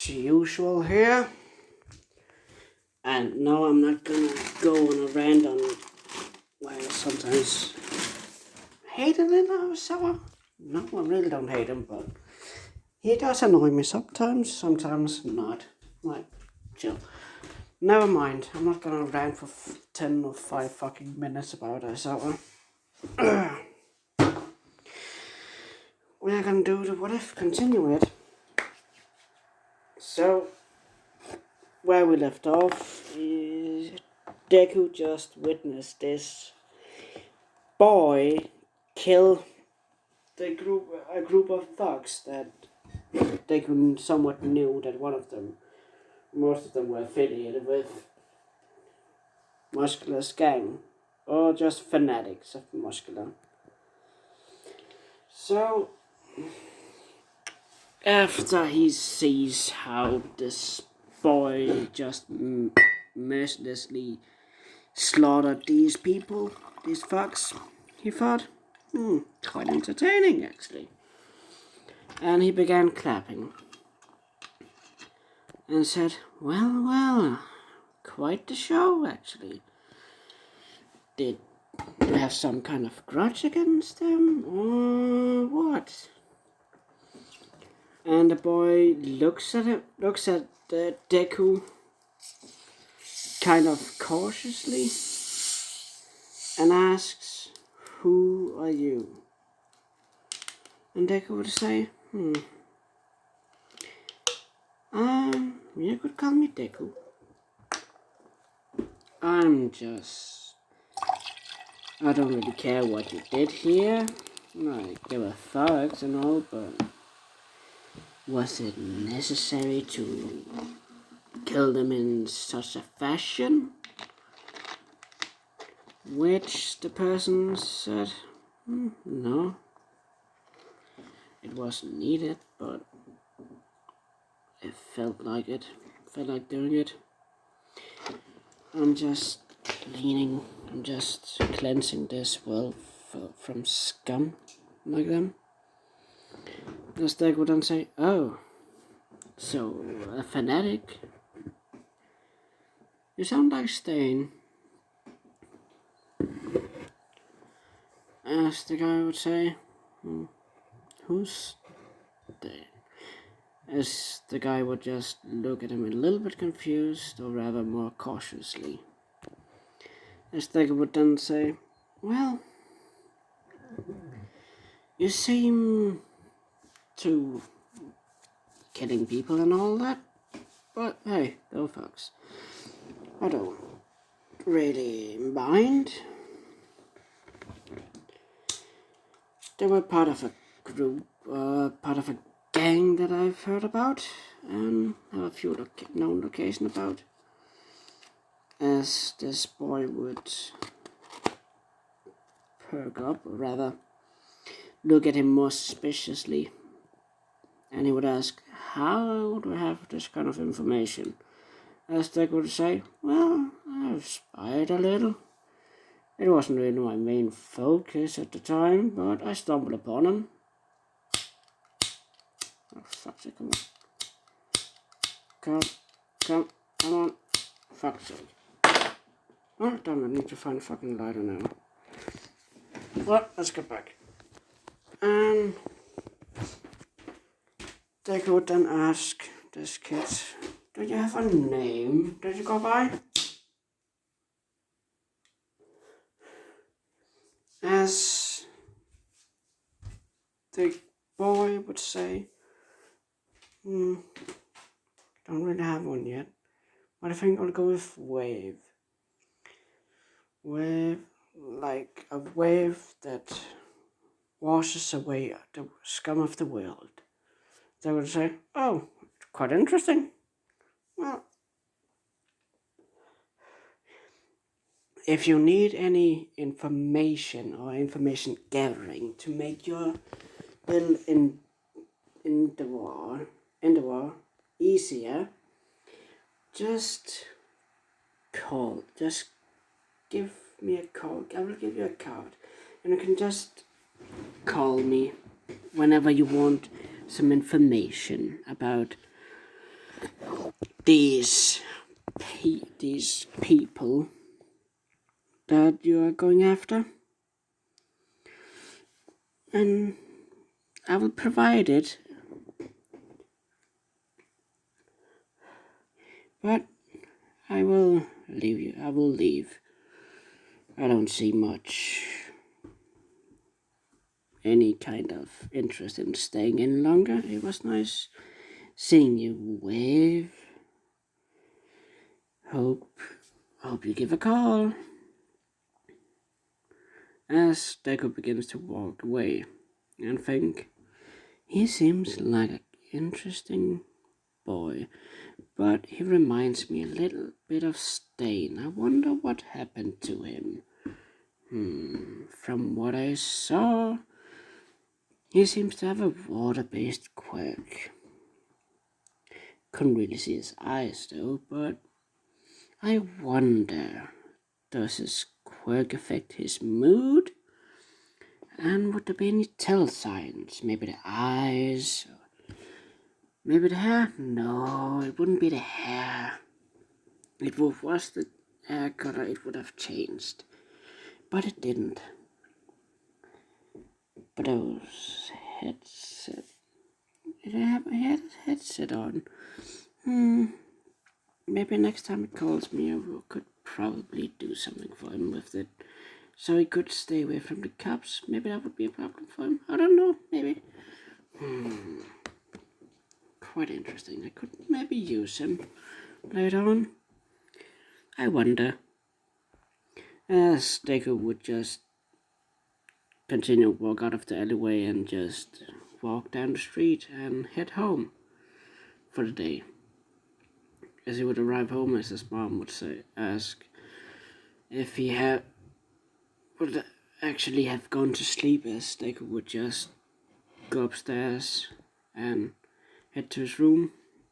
usual here. And no, I'm not gonna go on a rant on why I sometimes hate a little sour. No, I really don't hate him, but he does annoy me sometimes not. Like, chill. Never mind, I'm not gonna rant for 10 or 5 fucking minutes about Aizawa. We're gonna do the what if, continue it. So, where we left off is Deku just witnessed this boy kill a group of thugs that Deku somewhat knew that most of them were affiliated with Muscular's gang, or just fanatics of Muscular. So, after he sees how this boy just mercilessly slaughtered these people, these thugs, he thought, quite entertaining actually. And he began clapping and said, well, quite the show actually. Did you have some kind of grudge against them, or what? And the boy looks at the Deku kind of cautiously and asks, "Who are you?" And Deku would say, you could call me Deku. I don't really care what you did here. Like, they were thugs and all, but was it necessary to kill them in such a fashion? Which the person said, no. It wasn't needed, but it felt like it. Felt like doing it. I'm just cleansing this world from scum like them. The stag would then say, "Oh, so a fanatic? You sound like Stain." As the guy would say, "Who's Stain?" As the guy would just look at him a little bit confused, or rather more cautiously. As they would then say, "Well, you seem to killing people and all that, but hey, go fucks. I don't really mind." They were part of a group, part of a gang that I've heard about, and have a few known location about. As this boy would perk up, or rather look at him more suspiciously, and he would ask, "How do I have this kind of information?" As they would say, "Well, I've spied a little. It wasn't really my main focus at the time, but I stumbled upon him." Oh, fuck's sake, come on. Fuck's sake. Oh, damn, I need to find a fucking lighter now. Well, let's get back. And they could then ask this kid, "Do you have a name that you go by?" As the boy would say, "Don't really have one yet, but I think I'll go with Wave. Wave, like a wave that washes away the scum of the world." They would say, "Oh, quite interesting. Well, if you need any information or information gathering to make your little in the war easier, just call. Just give me a call. I will give you a card, and you can just call me whenever you want some information about these people that you are going after, and I will provide it. But I will leave you. I will leave. I don't see much any kind of interest in staying in longer. It was nice seeing you wave. Hope you give a call. As Deku begins to walk away and think, he seems like an interesting boy, but he reminds me a little bit of Stain. I wonder what happened to him. From what I saw, he seems to have a water-based quirk. Couldn't really see his eyes though, but I wonder, does his quirk affect his mood? And would there be any tell signs? Maybe the eyes? Maybe the hair? No, it wouldn't be the hair. It was the hair color, it would have changed. But it didn't. But those headset. Did I have a headset on? Maybe next time it calls me, I could probably do something for him with it. So he could stay away from the cops. Maybe that would be a problem for him. I don't know, maybe. Quite interesting. I could maybe use him later on. I wonder. As Deku would just continue to walk out of the alleyway and just walk down the street and head home for the day. As he would arrive home, as his mom would ask if he would actually have gone to sleep, as Deku would just go upstairs and head to his room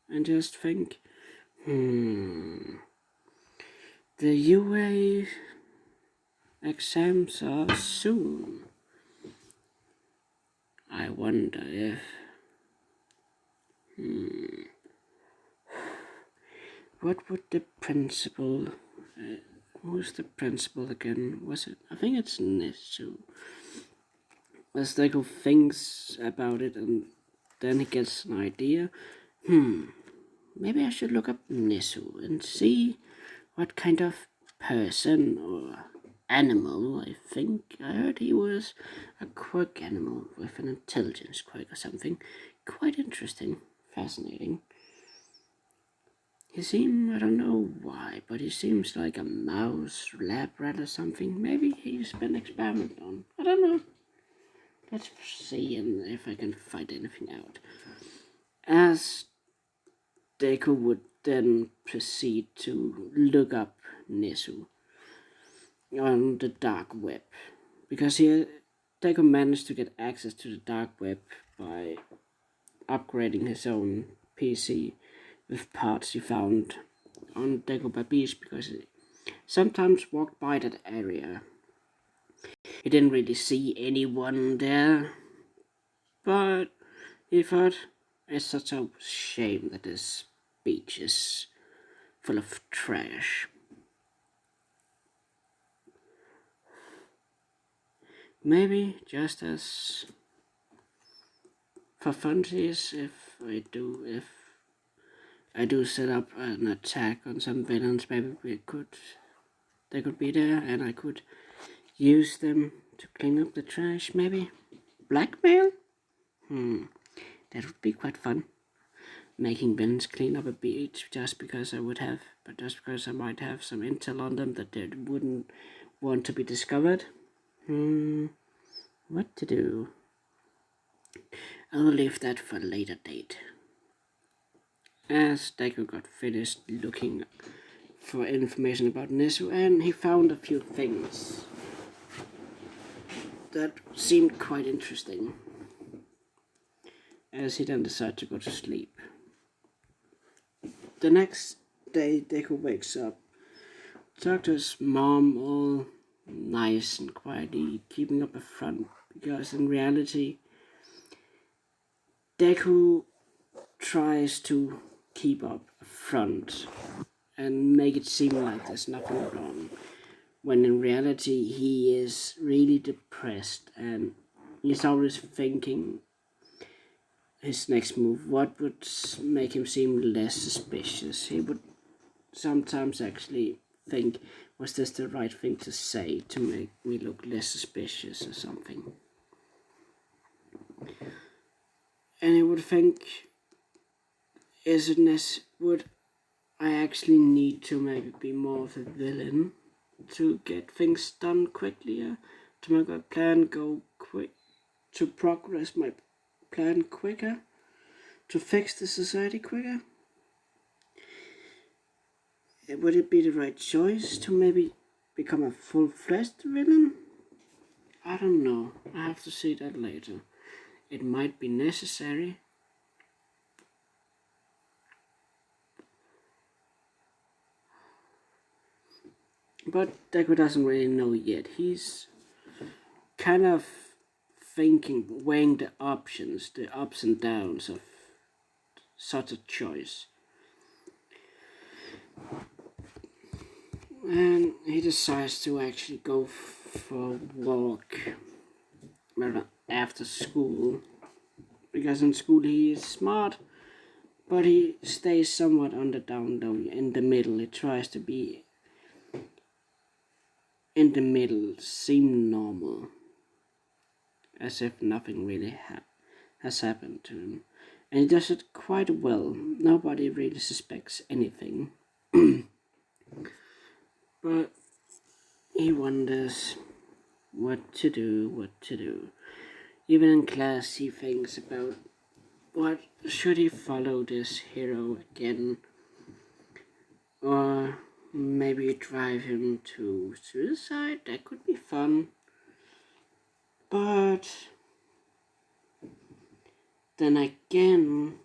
and just think, the UA exams are soon. I wonder if... What would the principal... who's the principal again? Was it? I think it's Nesu. As Deku thinks about it and then he gets an idea. Maybe I should look up Nesu and see what kind of person or animal. I think I heard he was a quirk animal with an intelligence quirk or something. Quite interesting, fascinating. He seems, I don't know why, but he seems like a mouse, lab rat or something. Maybe he's been experimented on. I don't know. Let's see if I can find anything out. As Deku would then proceed to look up Nesu on the dark web, because Deku managed to get access to the dark web by upgrading his own PC with parts he found on Dagobah Beach, because he sometimes walked by that area. He didn't really see anyone there, but he thought it's such a shame that this beach is full of trash. Maybe just as for funsies, if I do set up an attack on some villains, maybe they could be there and I could use them to clean up the trash, maybe? Blackmail? That would be quite fun. Making villains clean up a beach just because I might have some intel on them that they wouldn't want to be discovered. What to do? I'll leave that for a later date. As Deku got finished looking for information about Nesu, and he found a few things that seemed quite interesting, as he then decided to go to sleep. The next day, Deku wakes up, talks to his mom all nice and quietly, keeping up a front, because in reality, Deku tries to keep up a front and make it seem like there's nothing wrong, when in reality he is really depressed and he's always thinking his next move, what would make him seem less suspicious. He would sometimes actually think, was this the right thing to say to make me look less suspicious or something? And he would think, would I actually need to maybe be more of a villain to get things done quickly, to make my plan go quick, to progress my plan quicker, to fix the society quicker? Would it be the right choice to maybe become a full-fledged villain? I don't know. I have to see that later. It might be necessary. But Deku doesn't really know yet. He's kind of thinking, weighing the options, the ups and downs of such a choice. And he decides to actually go for a walk after school. Because in school he is smart, but he stays somewhat on the down low, in the middle. He tries to be in the middle, seem normal, as if nothing really has happened to him. And he does it quite well. Nobody really suspects anything. But he wonders what to do. Even in class he thinks about, what should he follow this hero again? Or maybe drive him to suicide? That could be fun. But then again,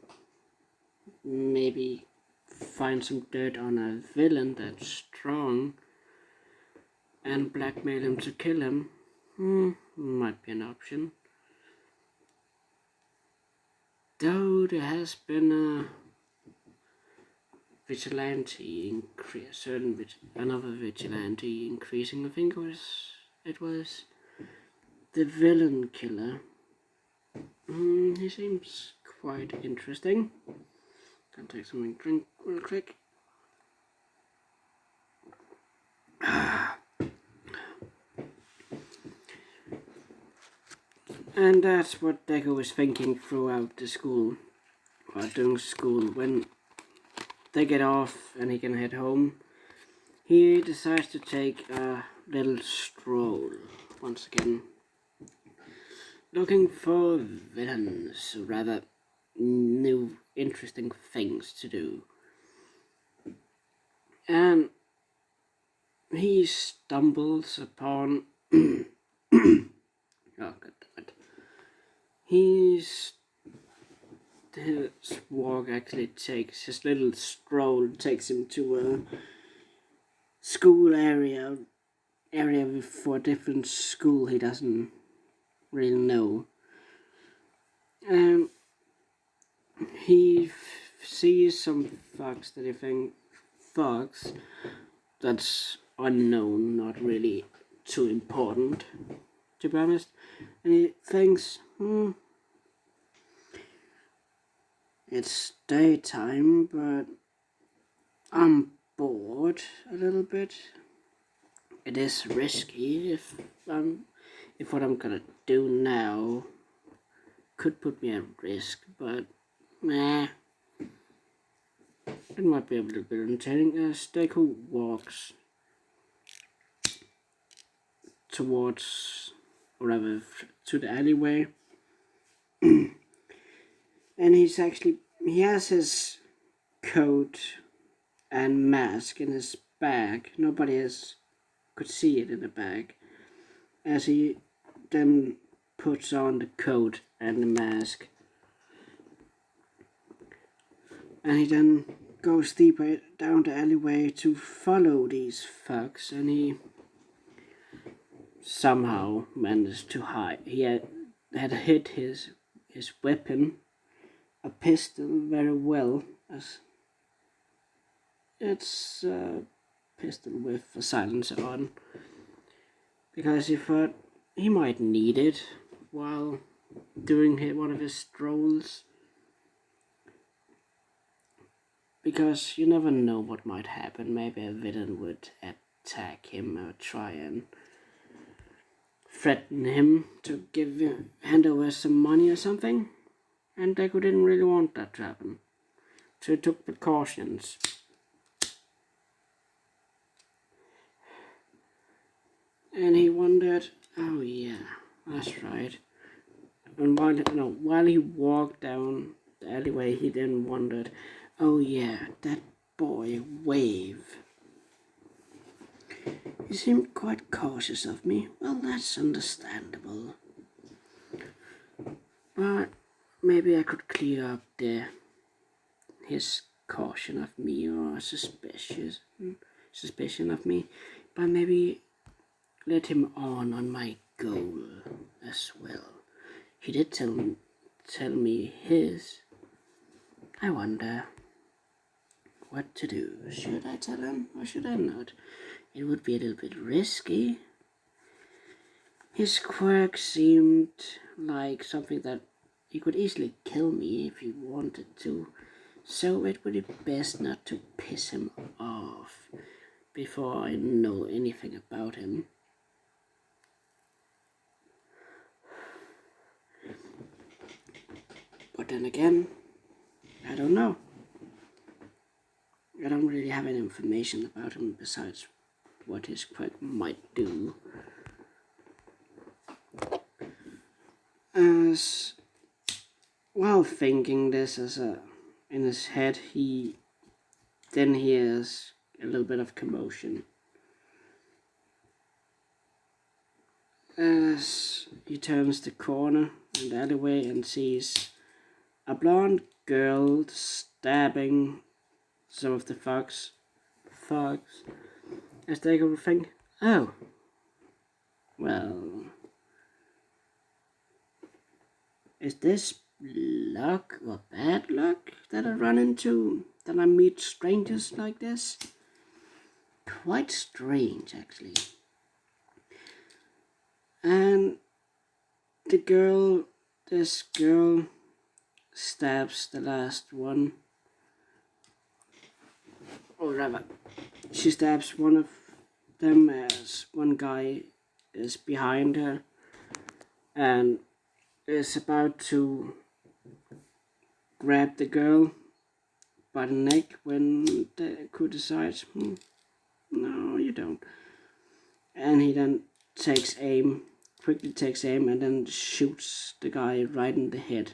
maybe find some dirt on a villain that's strong and blackmail him to kill him. Might be an option. Though there has been a vigilante another vigilante increasing. I think it was the villain killer. He seems quite interesting. Can take something to drink real quick. And that's what Deku was thinking throughout the school, while doing school. When they get off and he can head home, he decides to take a little stroll once again, looking for villains, or rather new interesting things to do. And he stumbles upon oh god damn it. His walk actually his little stroll takes him to a school area for a different school he doesn't really know. And he sees some thugs that he thinks thugs that's unknown, not really too important, to be honest. And he thinks, it's daytime, but I'm bored a little bit. It is risky if what I'm gonna do now could put me at risk, but it might be a little bit entertaining as Deku walks towards, or rather to the alleyway. And he has his coat and mask in his bag. Nobody else could see it in the bag. As he then puts on the coat and the mask. And he then goes deeper down the alleyway to follow these thugs, and he somehow managed to hide. He had hid his weapon, a pistol, very well, as it's a pistol with a silencer on, because he thought he might need it while doing one of his strolls. Because you never know what might happen. Maybe a villain would attack him or try and threaten him to hand over some money or something. And Deku didn't really want that to happen. So he took precautions. And he wondered, oh yeah, that's right. And while he walked down the alleyway, he then wondered, oh yeah, that boy Wave. He seemed quite cautious of me. Well, that's understandable. But maybe I could clear up his caution of me or suspicion of me, but maybe let him on my goal as well. He did tell me his. I wonder what to do. Should I tell him or should I not? It would be a little bit risky. His quirk seemed like something that he could easily kill me if he wanted to, so it would be best not to piss him off before I know anything about him. But then again, I don't know. I don't really have any information about him besides what his quirk might do. As while thinking this in his head, he then hears a little bit of commotion. As he turns the corner in the alleyway and sees a blonde girl stabbing some of the thugs. As they go to think, oh, well, is this luck or bad luck that I run into, that I meet strangers like this? Quite strange, actually. And this girl stabs the last one, or rather, she stabs one of them as one guy is behind her and is about to grab the girl by the neck when Deku decides, no, you don't. And he then quickly takes aim and then shoots the guy right in the head.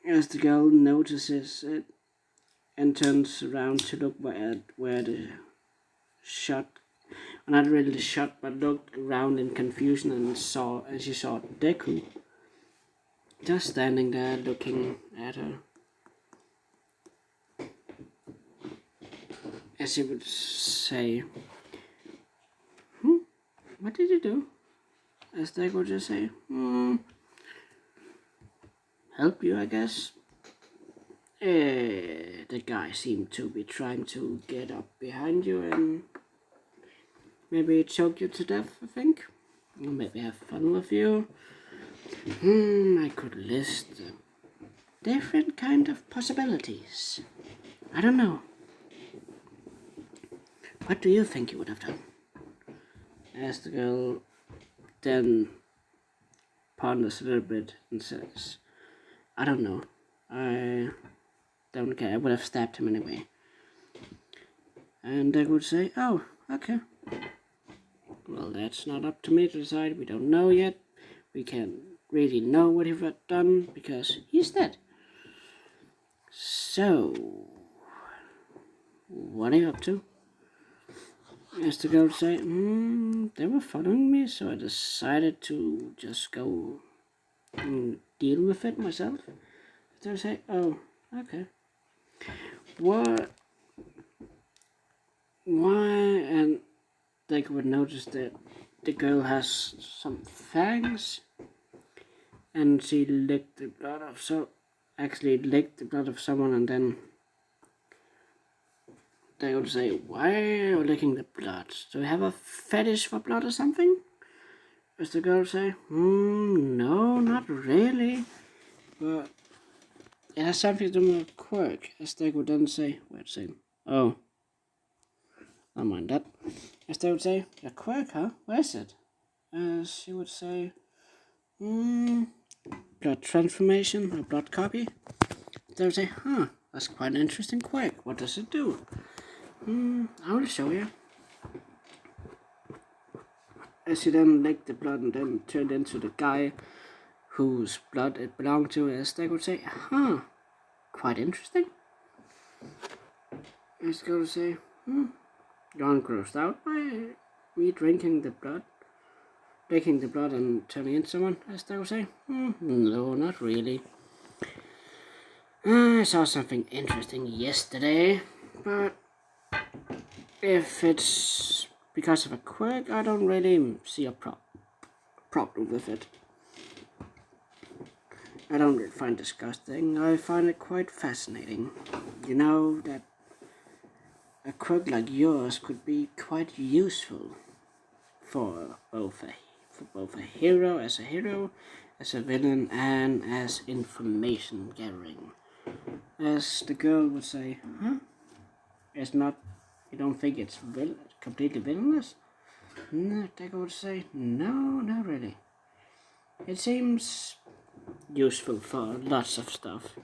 As the girl notices it and turns around to look where the shot, not really the shot, but looked around in confusion and she saw Deku just standing there looking at her. As he would say, what did you do? As Deku would just say, help you, I guess. The guy seemed to be trying to get up behind you and maybe choke you to death, I think. Or maybe have fun with you. I could list different kind of possibilities. I don't know. What do you think you would have done? As the girl then ponders a little bit and says, I don't know. I don't care. I would have stabbed him anyway. And they would say, oh, okay. Well, that's not up to me to decide. We don't know yet. We can't really know what he would have done because he's dead. So, what are you up to? As the girl would say, they were following me, so I decided to just go and deal with it myself. They would say, oh, okay. What? Why? And they would notice that the girl has some fangs, and she licked the blood of someone, and then they would say, why are you licking the blood? Do you have a fetish for blood or something? As the girl would say, no, not really. But it has something to do with a quirk. As they would then say, wait a second. Oh, never mind that. As they would say, a quirk, huh? Where is it? As she would say, blood transformation or blood copy. They would say, that's quite an interesting quirk. What does it do? I will show you. As you then lick the blood and then turned into the guy whose blood it belonged to, as they would say, quite interesting. As they would say, you're grossed out by me drinking the blood, licking the blood and turning into someone, as they would say, no, not really. I saw something interesting yesterday, but if it's because of a quirk, I don't really see a problem with it. I don't really find it disgusting. I find it quite fascinating. You know that a quirk like yours could be quite useful for both a hero, as a villain, and as information gathering. As the girl would say, it's not. You don't think it's completely villainous? No, they would say, no, not really. It seems useful for lots of stuff.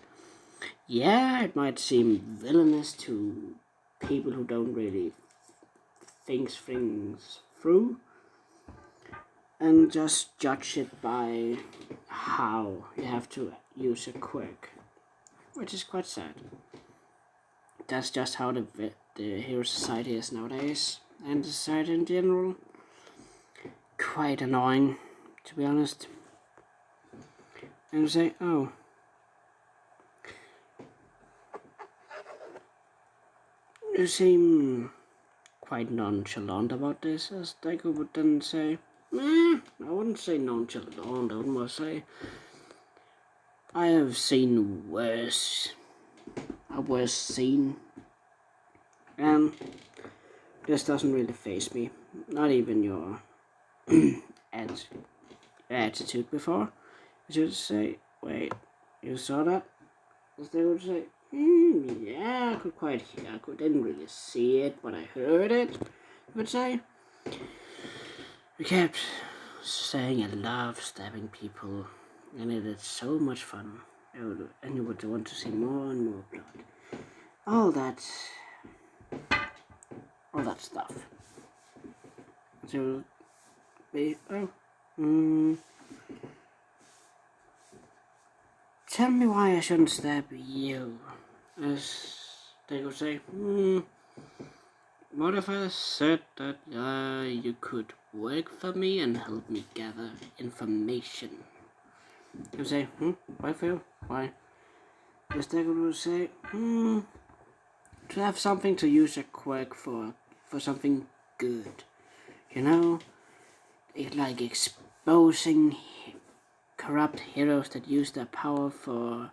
Yeah, it might seem villainous to people who don't really think things through and just judge it by how you have to use a quirk, which is quite sad. That's just how the hero society is nowadays, and society in general. Quite annoying, to be honest. And say, you seem quite nonchalant about this, as Deku would then say, I wouldn't say nonchalant, I would more say, I have seen a worse scene, and this doesn't really faze me, not even your attitude before. I should say, wait, you saw that? As they would say, yeah, I could quite hear. I didn't really see it, but I heard it. I would say. We kept saying I love stabbing people, and it is so much fun. And you would want to see more and more blood. All that stuff. So, tell me why I shouldn't stab you. As they would say, what if I said that you could work for me and help me gather information? You say, why Phil? Why? As they would say, to have something to use a quirk for something good. You know? It's like exposing corrupt heroes that use their power for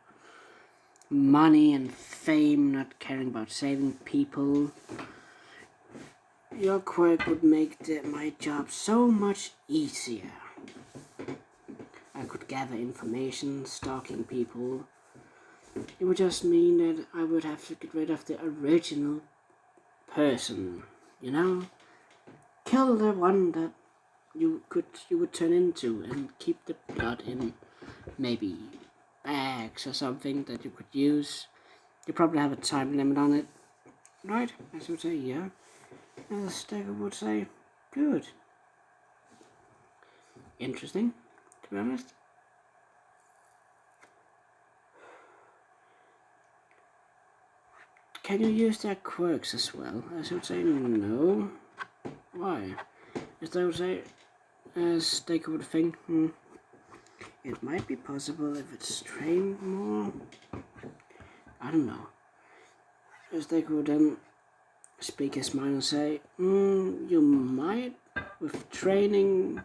money and fame, not caring about saving people. Your quirk would make my job so much easier. I could gather information, stalking people. It would just mean that I would have to get rid of the original person, you know? Kill the one that you would turn into and keep the blood in maybe bags or something that you could use. You probably have a time limit on it, right? As would say, yeah. And the Stego would say, good. Interesting, to be honest. Can you use their quirks as well? As would say, no. Why? As they would say, as they would think, it might be possible if it's trained more. I don't know. As they would then speak his mind and say, you might, with training,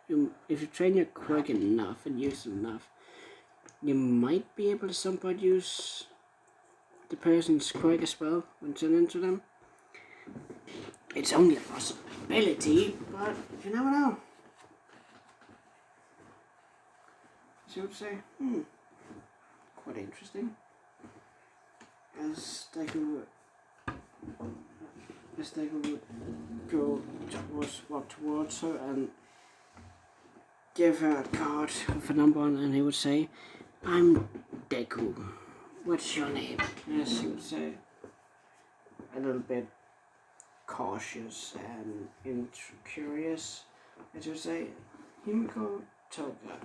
if you train your quirk enough and use it enough, you might be able to at some point use the person's quirk as well when turned into them. It's only a possibility, but you never know. So I would say, quite interesting. As Deku would walk towards her and give her a card with a number on, and he would say, "I'm Deku. What's your name?" Yes, he would say, a little bit cautious and curious. As you say, Himiko Toga.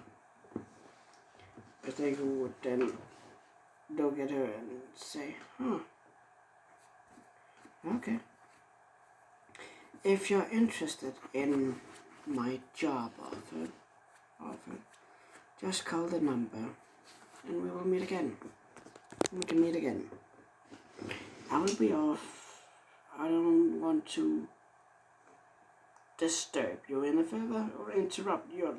As Deku would then look at her and say, okay. If you're interested in my job offer, just call the number and we will meet again. We can meet again. I will be off. I don't want to disturb you any further or interrupt your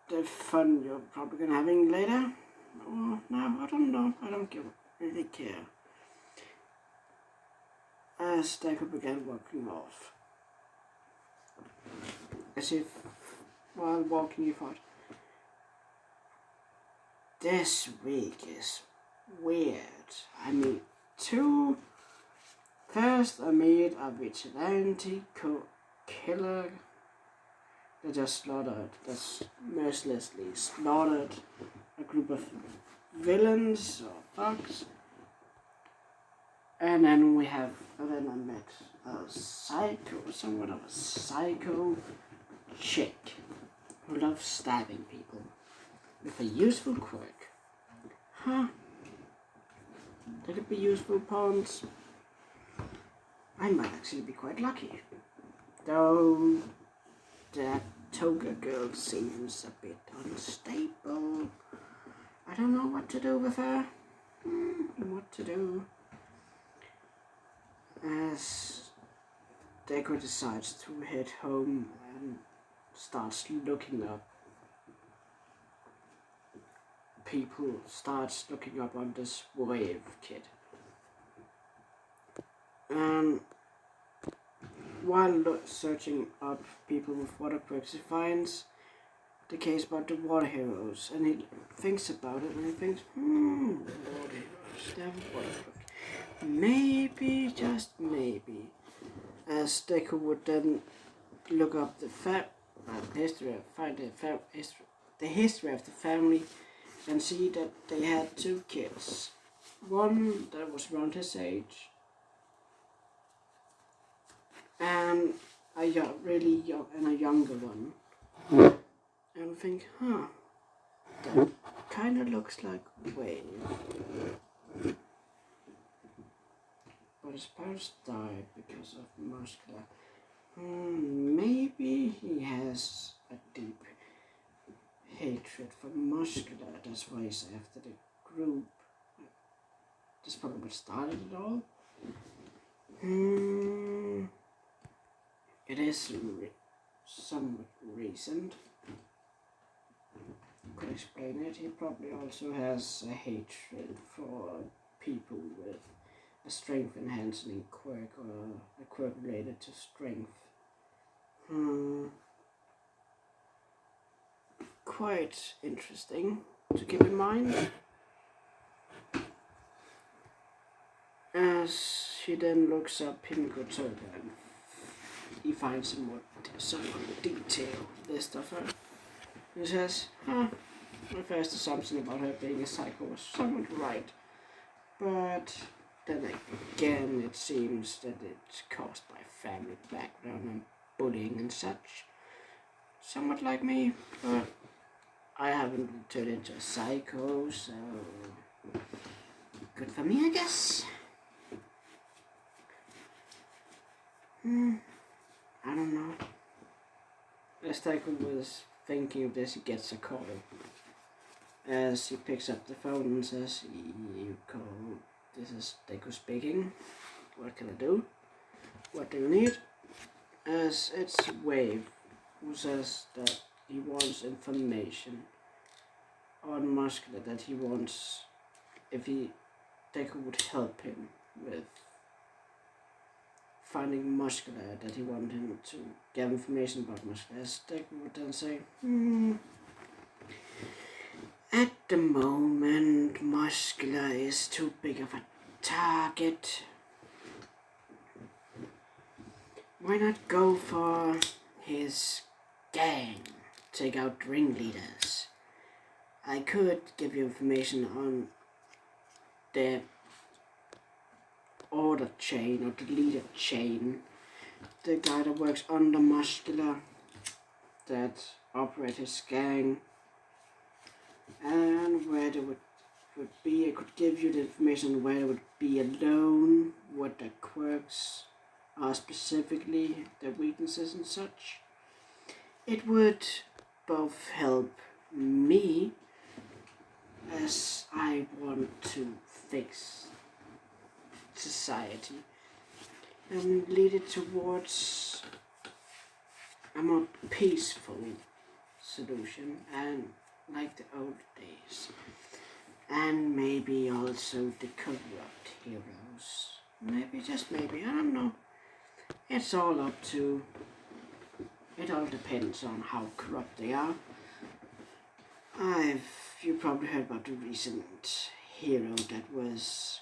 the fun you're probably gonna having later. Oh, no, I don't know. I don't really care. As Deku began walking off, as if while walking he thought, this week is weird. I meet first I meet a vigilante killer that just mercilessly slaughtered a group of villains or thugs. And then I met somewhat of a psycho chick who loves stabbing people with a useful quirk. That could be useful pawns. I might actually be quite lucky. Though that Toga girl seems a bit unstable. I don't know what to do with her. What to do. As Deku decides to head home and starts looking up on this wave kid. And while searching up people with water quirks, he finds the case about the water heroes, and he thinks about it, and he thinks, water heroes, they have a water quirk. Maybe, just maybe. As Deku would then look up the history of the family, and see that they had two kids. One that was around his age, and really young, and a younger one. And think, that kind of looks like Wave. But his parents died because of muscular. Maybe he has a deep hatred for muscular. That's why he's after the group. That's probably what started it all. It is somewhat recent. Could explain it. He probably also has a hatred for people with a strength enhancing quirk or a quirk related to strength. Quite interesting to keep in mind. As she then looks up Himiko Toga and he finds some more detailed list of her. He says, my first assumption about her being a psycho was somewhat right, but then again it seems that it's caused by family background and bullying and such. Somewhat like me, but I haven't turned into a psycho, so good for me, I guess. I don't know. As Deku was thinking of this, he gets a call. As he picks up the phone and says, "You call. This is Deku speaking. What can I do? What do you need?" As it's Wave, who says that he wants information on Muscular, that he wants Deku would help him with finding Muscular, that he wanted him to give information about Muscular. As Deku would then say, at the moment, Muscular is too big of a target. Why not go for his gang? Take out ringleaders. I could give you information on the order chain or the leader chain. The guy that works under Muscular, that operates his gang, and where they would be. I could give you the information on where they would be alone, what their quirks are specifically, their weaknesses and such. It would both help me, as I want to fix society, and lead it towards a more peaceful solution, and like the old days. And maybe also the corrupt heroes. Maybe, just maybe, I don't know. It's all up to, it all depends on how corrupt they are. You probably heard about the recent hero that was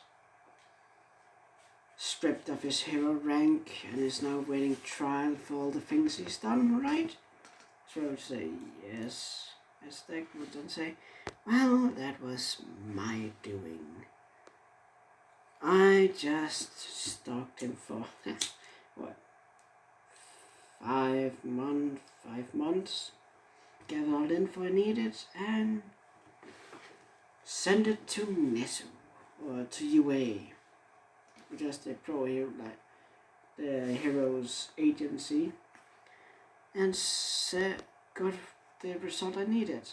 stripped of his hero rank and is now waiting trial for all the things he's done, right? So I would say yes, as Deck would then say, well, that was my doing. I just stalked him for, what, 5 months, get all the info I needed, and send it to Nesu, or to UA, just the pro hero, like the heroes agency, and got the result I needed.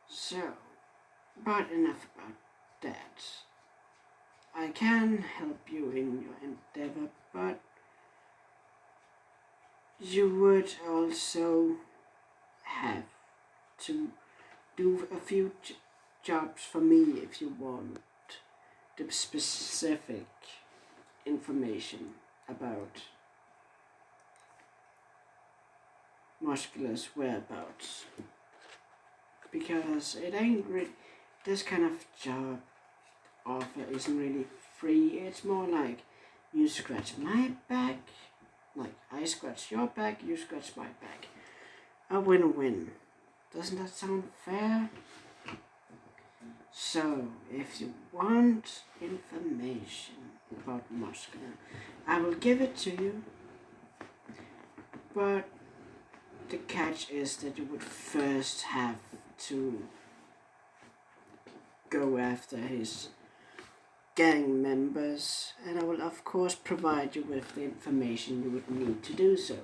So, but enough about that. I can help you in your endeavor, but you would also have to do a few jobs for me if you want the specific information about Muscular's whereabouts, because it ain't really, this kind of job offer isn't really free. It's more like you scratch my back, like I scratch your back, you scratch my back. A win-win. Doesn't that sound fair? So, if you want information about Muscular, I will give it to you, but the catch is that you would first have to go after his gang members, and I will of course provide you with the information you would need to do so.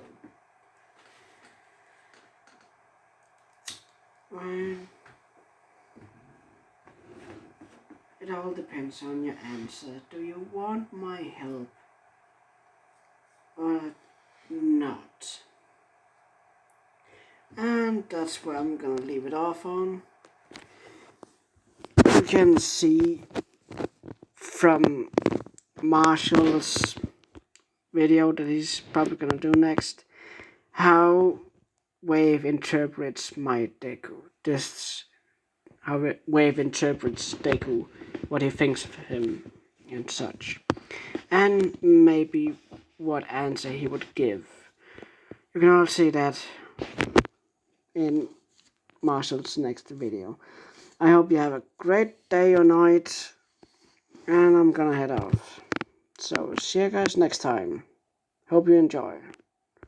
Well, it all depends on your answer. Do you want my help or not? And that's where I'm gonna leave it off on. You can see from Marshall's video that he's probably gonna do next how Wave interprets my Deku. This how Wave interprets Deku, what he thinks of him and such, and maybe what answer he would give. You can all see that in Marshall's next video. I hope you have a great day or night, and I'm gonna head off. So see you guys next time. Hope you enjoy.